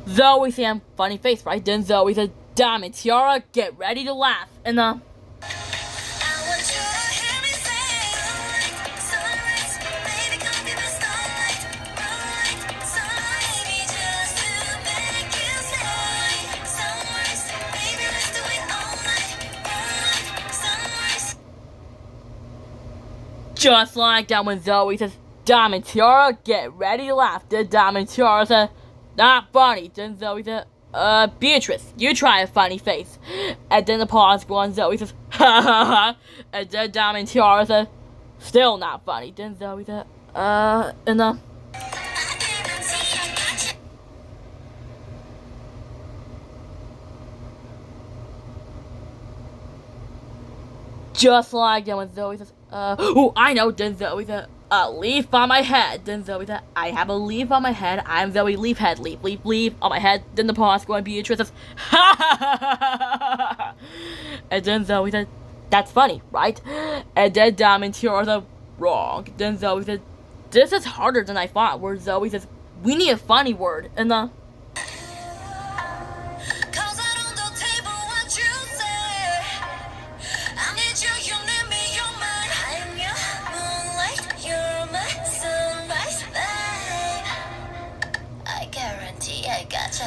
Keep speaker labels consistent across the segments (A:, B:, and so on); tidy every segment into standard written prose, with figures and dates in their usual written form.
A: Zoe Sam, funny face, right? Then Zoe said, Diamond Tiara, get ready to laugh. And just like that when Zoe says, Diamond Tiara, get ready to laugh. Then Diamond Tiara said, not funny. Then Zoe said, Beatrice, you try a funny face. And then the pause go on. Zoe says, ha ha ha. And then Diamond Tiara said, still not funny. Then Zoe said, just like that when Zoe says, oh, I know. Then Zoe said, a leaf on my head. Then Zoe said, I have a leaf on my head. I'm Zoe Leafhead. Leaf, leaf, leaf on my head. Then the pause going Beatrice says, ha ha ha ha ha. And then Zoe said, that's funny, right? And then Diamond Tiara said, wrong. Then Zoe said, this is harder than I thought. Where Zoe says, we need a funny word. And
B: I gotcha.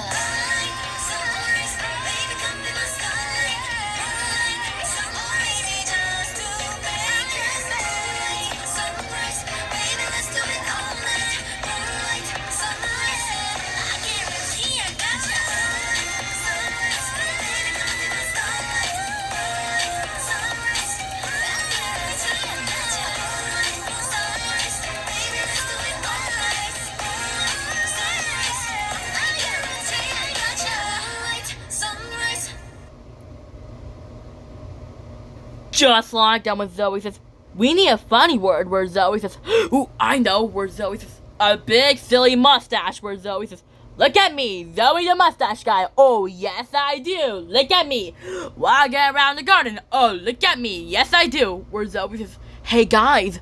A: just like that when Zoe says, we need a funny word. Where Zoe says, ooh, I know. Where Zoe says, a big silly mustache. Where Zoe says, look at me, Zoe the mustache guy. Oh, yes, I do. Look at me. While I get around the garden. Oh, look at me. Yes, I do. Where Zoe says, hey, guys,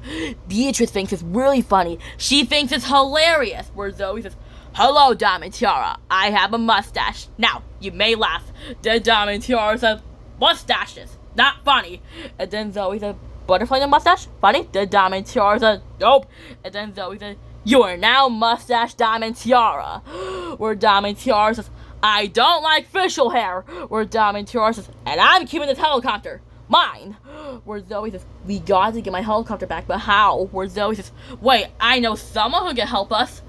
A: Beatrice thinks it's really funny. She thinks it's hilarious. Where Zoe says, hello, Diamond Tiara. I have a mustache. Now, you may laugh. Then Diamond Tiara says, mustaches, not funny. And then Zoe said, butterfly the mustache? Funny? Then Diamond Tiara said, nope. And then Zoe said, you are now Mustache Diamond Tiara. Where Diamond Tiara says, I don't like facial hair. Where Diamond Tiara says, and I'm keeping this helicopter. Mine. Where Zoe says, we got to get my helicopter back, but how? Where Zoe says, wait, I know someone who can help us.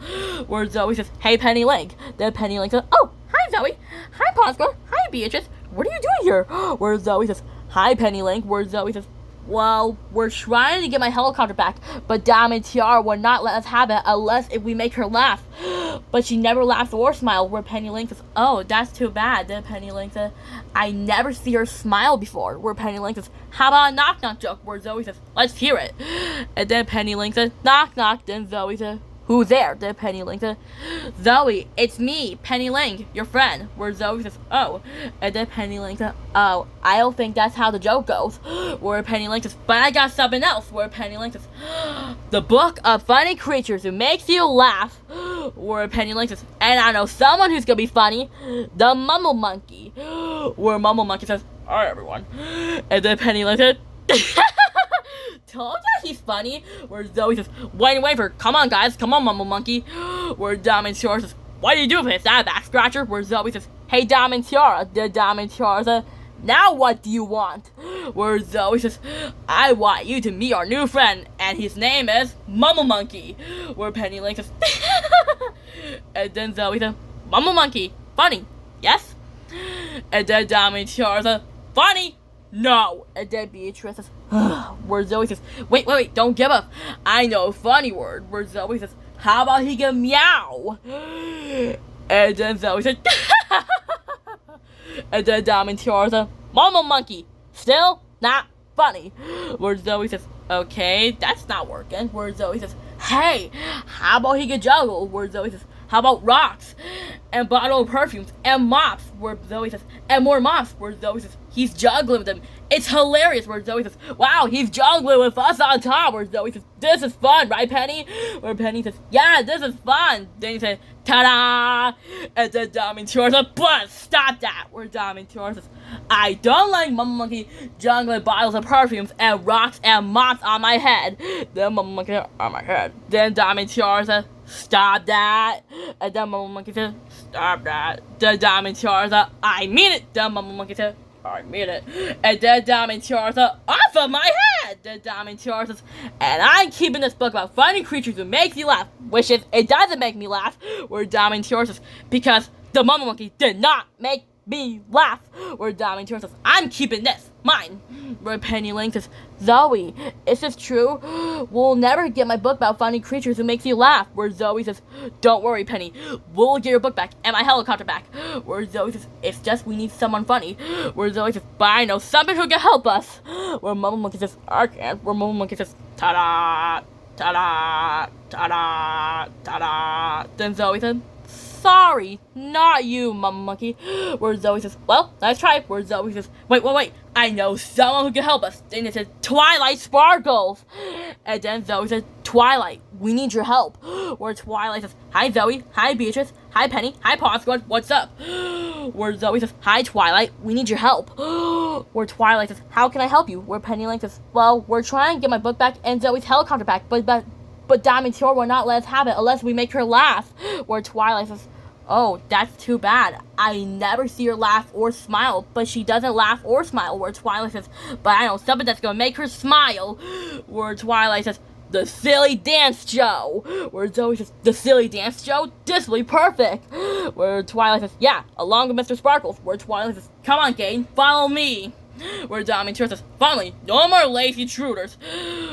A: Where Zoe says, hey, Penny Link. Then Penny Link says, oh, hi, Zoe. Hi, Ponscore. Hi, Beatrice. What are you doing here? Where Zoe says, hi, Penny Link. Where Zoe says, well, we're trying to get my helicopter back, but Diamond Tiara would not let us have it unless if we make her laugh. But she never laughs or smiles. Where Penny Link says, oh, that's too bad. Then Penny Link says, I never see her smile before. Where Penny Link says, how about a knock knock joke? Where Zoe says, let's hear it. And then Penny Link says, knock knock. Then Zoe says, who's there? Then Penny Link says, Zoe, it's me, Penny Link, your friend. Where Zoe says, oh. And then Penny Link says, oh, I don't think that's how the joke goes. Where Penny Link says, but I got something else. Where Penny Link says, the book of funny creatures who makes you laugh. Where Penny Link says, and I know someone who's gonna be funny, the Mumble Monkey. Where Mumble Monkey says, alright everyone. And then Penny Link says, told ya he's funny. Where Zoe says, wait for, come on guys, come on Mumble Monkey. Where Diamond Tiara says, what do you do if it's not a back scratcher? Where Zoe says, hey Diamond Tiara. The Diamond Tiara says, now what do you want? Where Zoe says, I want you to meet our new friend, and his name is Mumble Monkey. Where Penny Link says, and then Zoe says, Mumble Monkey, funny, yes? And then Diamond Tiara says, funny? No. And then Beatrice says, where Zoe says, wait, don't give up. I know a funny word. Where Zoe says, how about he can meow? And then Zoe says, and then Diamond Tiara says, Mumble Monkey, still not funny. Where Zoe says, okay, that's not working. Where Zoe says, hey, how about he can juggle? Where Zoe says, how about rocks? And bottle of perfumes, and mops, where Zoe says, and more mops, where Zoe says, he's juggling with them. It's hilarious, where Zoe says, wow, he's juggling with us on top, where Zoe says, this is fun, right, Penny? Where Penny says, yeah, this is fun. Then he says, ta-da! And then Dominator says, but stop that, where Dominator says, I don't like Mama Monkey juggling bottles of perfumes and rocks and mops on my head. Then Mama Monkey on my head. Then Dominator says, stop that. And then Mama Monkey says, stop that. Then Dominator says, I mean it. Then Mama Monkey says, I mean it. And then Dominator says, off of my head. Then Dominator says, and I'm keeping this book about funny creatures who make you laugh. Wishes it doesn't make me laugh. Where Dominator says, because the Mama Monkey did not make me laugh. Where Dominator says, I'm keeping this mine. Where Penny Lane says, Zoe, is this true? We'll never get my book about funny creatures who makes you laugh. Where Zoe says, don't worry, Penny, we'll get your book back and my helicopter back. Where Zoe says, it's just we need someone funny. Where Zoe says, but I know somebody who can help us. Where Mama Monkey says, I can't. Where Mama Monkey says, ta-da, ta-da, ta-da, ta-da. Then Zoe said, sorry, not you, Mama Monkey. Where Zoe says, well, nice try. Where Zoe says, wait, I know someone who can help us. Then it says, Twilight Sparkles. And then Zoe says, Twilight, we need your help. Where Twilight says, hi Zoe, hi Beatrice, hi Penny, hi Paw Squad, what's up? Where Zoe says, hi Twilight, we need your help. Where Twilight says, how can I help you? Where Penny Lane says, well, we're trying to get my book back and Zoe's helicopter back, but Dominator will not let us have it unless we make her laugh. Where Twilight says, oh, that's too bad. I never see her laugh or smile, but she doesn't laugh or smile. Where Twilight says, but I know something that's gonna make her smile. Where Twilight says, the silly dance show. Where Zoe says, the silly dance show? This will be perfect. Where Twilight says, yeah, along with Mr. Sparkles. Where Twilight says, come on, Gain, follow me. Where Dominator says, finally, no more lazy intruders.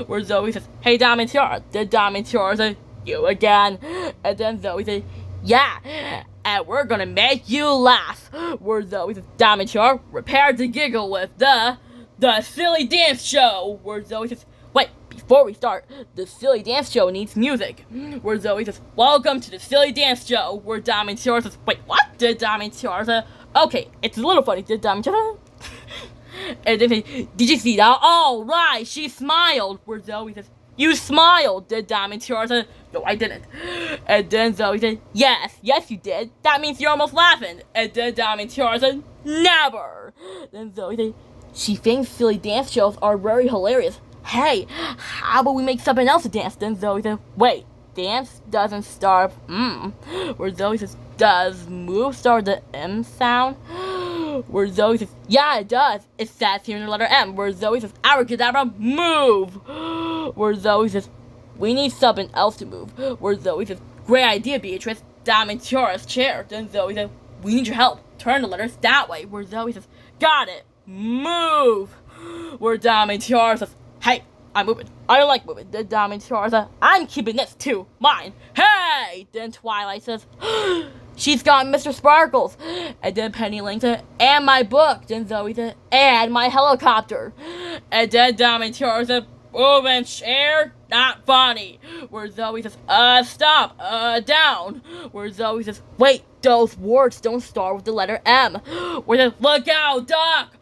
A: Where Zoe says, hey Dominator. Then Dominator says, you again. And then Zoe says, yeah, and we're gonna make you laugh. Where Zoe says, Dominator, prepare to giggle with the silly dance show. Where Zoe says, wait, before we start, the silly dance show needs music. Where Zoe says, welcome to the silly dance show. Where Dominator says, wait, what? Did Dominator say, okay, it's a little funny. Did Dominator and then did you see that? Oh, right, she smiled. Where Zoe says, you smiled. Did Dominator say, no, I didn't. And then Zoe said, yes, you did. That means you're almost laughing. And then Dominator said, never. Then Zoe said, she thinks silly dance shows are very hilarious. Hey, how about we make something else to dance? Then Zoe said, wait, dance doesn't start Where Zoe says, does move start with the M sound? Where Zoe says, yeah, it does. It says here in the letter M. Where Zoe says, abracadabra, move. Where Zoe says, we need something else to move. Where Zoe says, great idea, Beatrice. Dominatora's chair. Then Zoe says, we need your help. Turn the letters that way. Where Zoe says, got it. Move. Where Dominator says, hey, I'm moving. I don't like moving. Then Dominator says, I'm keeping this too. Mine. Hey. Then Twilight says, she's got Mr. Sparkles. And then Penny Lane said, and my book. Then Zoe said, and my helicopter. And then Dominator said, move and chair, not funny. Where Zoe says, stop, down. Where Zoe says, wait, those words don't start with the letter M. Where says, look out, Doc.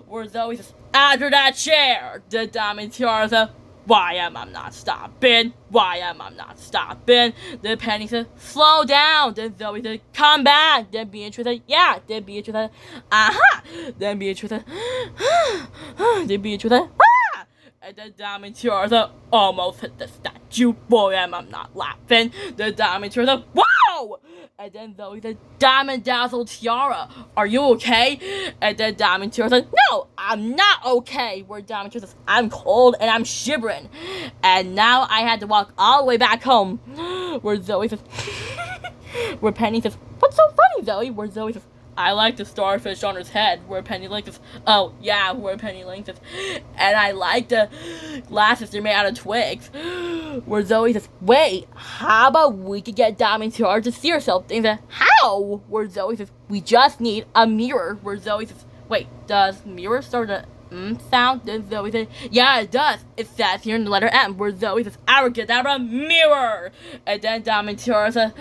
A: Where Zoe says, after that chair. The Dominator says, why am I not stopping? Why am I not stopping? Then Penny said, slow down. Then Zoe said, come back. Then Beatrice said, yeah. Then Beatrice said, aha. Then Beatrice said, then Beatrice said, ah. And the Dominator said, almost hit the statue. Boy, am I not laughing. The Dominator said, whoa. And then Zoe said, Diamond Dazzle Tiara, are you okay? And then Dominator said, no, I'm not okay. Where Dominator says, I'm cold and I'm shivering. And now I had to walk all the way back home. Where Zoe says, where Penny says, what's so funny, Zoe? Where Zoe says, I like the starfish on his head. Where Penny Lane says, oh, yeah, where Penny Lane says, and I like the glasses they're made out of twigs. Where Zoe says, wait, how about we could get Dominator to see herself? They said, how? Where Zoe says, we just need a mirror. Where Zoe says, wait, does mirror start with sound? Then Zoe says, yeah, it does. It says here in the letter M, where Zoe says, abracadabra mirror. And then Dominator says,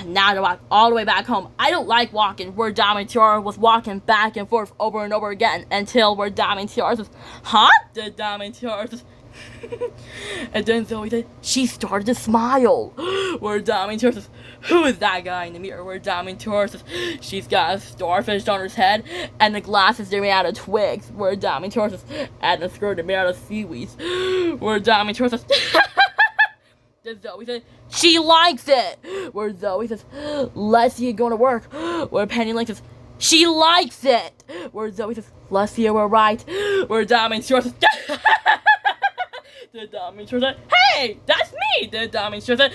A: now to walk all the way back home. I don't like walking, where Dominator was walking back and forth over and over again until where Dominator says, huh? The Dominator says, and then Zoe said, she started to smile. Where Dominator says, who is that guy in the mirror? Where Dominator says, she's got a starfish on her head, and the glasses are made out of twigs. Where Dominator says, and the skirt is made out of seaweeds. Where Dominator says, then Zoe says, she likes it. Where Zoe says, let's see it going to work. Where Penny Link says, she likes it. Where Zoe says, let's see it, we're right. Where Dominator says, the Dominator said, hey, that's me! The Dominator said,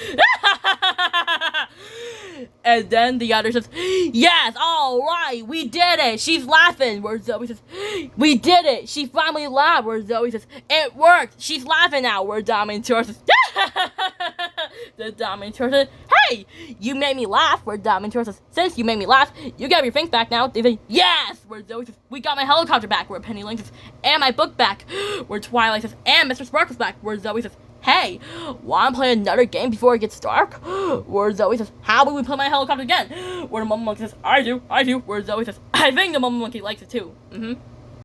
A: and then the other says, yes, alright, we did it! She's laughing! Where Zoe says, we did it! She finally laughed! Where Zoe says, it worked! She's laughing now! Where Dominator says, the Dominator says, hey, you made me laugh! Where Dominator says, since you made me laugh, you got your things back now. They say, yes! Where Zoe says, we got my helicopter back. Where Penny Link says, and my book back. Where Twilight says, and Mr. Sparkle's back. Where Zoe says, hey, wanna play another game before it gets dark? Where Zoe says, how about we play my helicopter again? Where the Mama Monkey says, I do. Where Zoe says, I think the Mama Monkey likes it too.